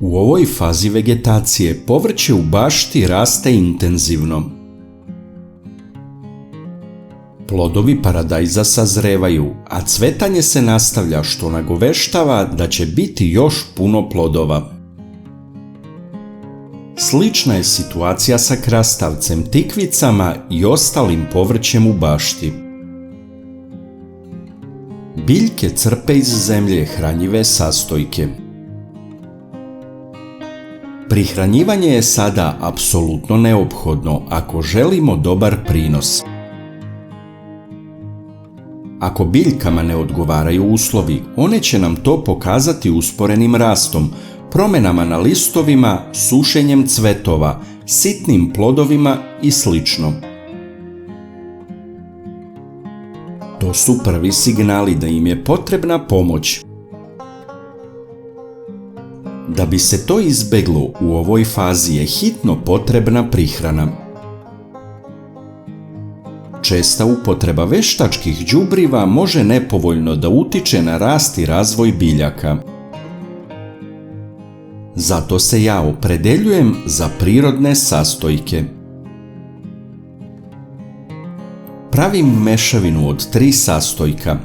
U ovoj fazi vegetacije povrće u bašti raste intenzivno. Plodovi paradajza sazrevaju, a cvetanje se nastavlja što nagoveštava da će biti još puno plodova. Slična je situacija sa krastavcem, tikvicama i ostalim povrćem u bašti. Biljke crpe iz zemlje hranjive sastojke. Prihranjivanje je sada apsolutno neophodno ako želimo dobar prinos. Ako biljkama ne odgovaraju uslovi, one će nam to pokazati usporenim rastom, promjenama na listovima, sušenjem cvetova, sitnim plodovima i sl. To su prvi signali da im je potrebna pomoć. Da bi se to izbeglo, u ovoj fazi je hitno potrebna prihrana. Česta upotreba veštačkih đubriva može nepovoljno da utiče na rast i razvoj biljaka. Zato se ja opredeljujem za prirodne sastojke. Pravim mešavinu od 3 sastojka.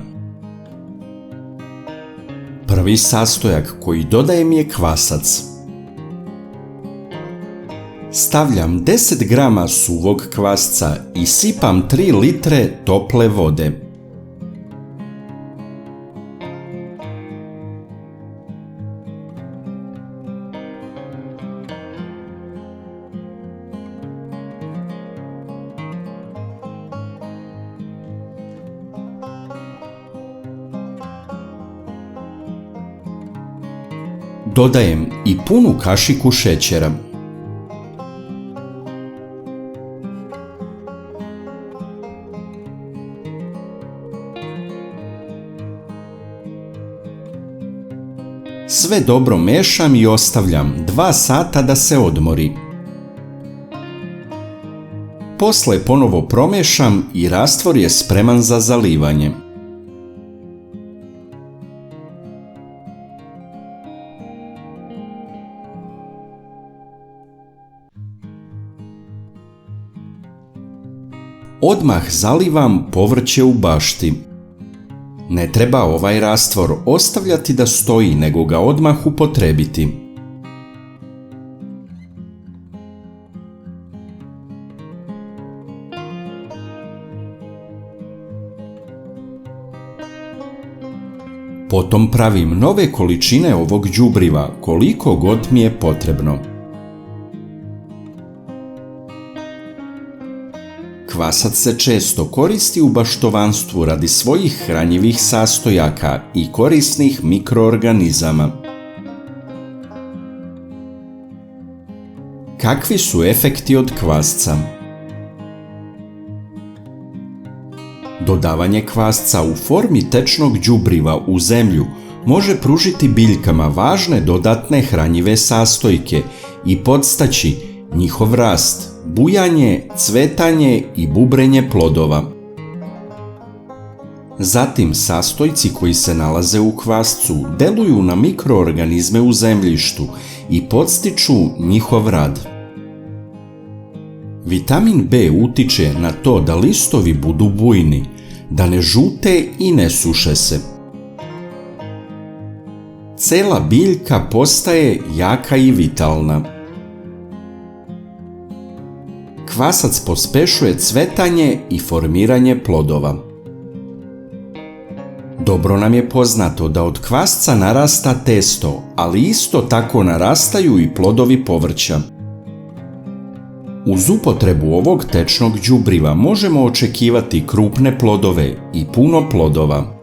Prvi sastojak koji dodajem je kvasac. Stavljam 10 grama suvog kvasca i sipam 3 litre tople vode. Dodajem i punu kašiku šećera. Sve dobro mešam i ostavljam 2 sata da se odmori. Posle ponovo promešam i rastvor je spreman za zalivanje. Odmah zalivam povrće u bašti. Ne treba ovaj rastvor ostavljati da stoji, nego ga odmah upotrebiti. Potom pravim nove količine ovog đubriva, koliko god mi je potrebno. Kvasac se često koristi u baštovanstvu radi svojih hranjivih sastojaka i korisnih mikroorganizama. Kakvi su efekti od kvasca? Dodavanje kvasca u formi tečnog đubriva u zemlju može pružiti biljkama važne dodatne hranjive sastojke i podstaći njihov rast, bujanje, cvetanje i bubrenje plodova. Zatim sastojci koji se nalaze u kvascu deluju na mikroorganizme u zemljištu i podstiču njihov rad. Vitamin B utiče na to da listovi budu bujni, da ne žute i ne suše se. Cela biljka postaje jaka i vitalna. Kvasac pospešuje cvetanje i formiranje plodova. Dobro nam je poznato da od kvasca narasta testo, ali isto tako narastaju i plodovi povrća. Uz upotrebu ovog tečnog đubriva možemo očekivati krupne plodove i puno plodova.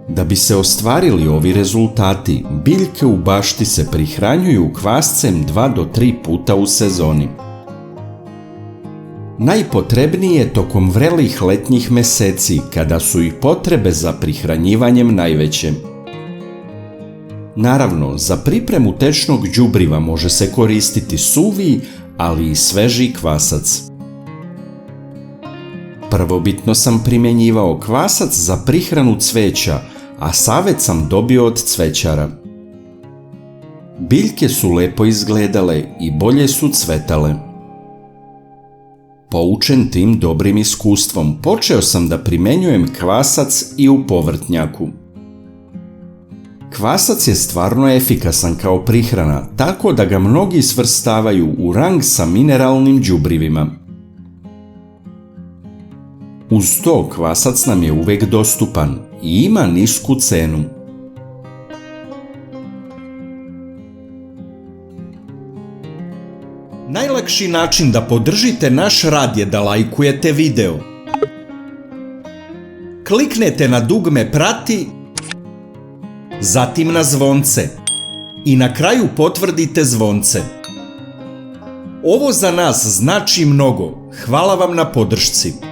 Da bi se ostvarili ovi rezultati, biljke u bašti se prihranjuju kvascem 2 do 3 puta u sezoni. Najpotrebnije je tokom vrelih letnjih meseci, kada su i potrebe za prihranjivanjem najveće. Naravno, za pripremu tečnog đubriva može se koristiti suvi, ali i sveži kvasac. Prvobitno sam primjenjivao kvasac za prihranu cveća, a savjet sam dobio od cvećara. Biljke su lepo izgledale i bolje su cvetale. Poučen tim dobrim iskustvom, počeo sam da primenjujem kvasac i u povrtnjaku. Kvasac je stvarno efikasan kao prihrana, tako da ga mnogi svrstavaju u rang sa mineralnim đubrivima. Uz to, kvasac nam je uvek dostupan i ima nisku cenu. Najlakši način da podržite naš rad je da lajkujete video. Kliknete na dugme prati, zatim na zvonce i na kraju potvrdite zvonce. Ovo za nas znači mnogo. Hvala vam na podršci.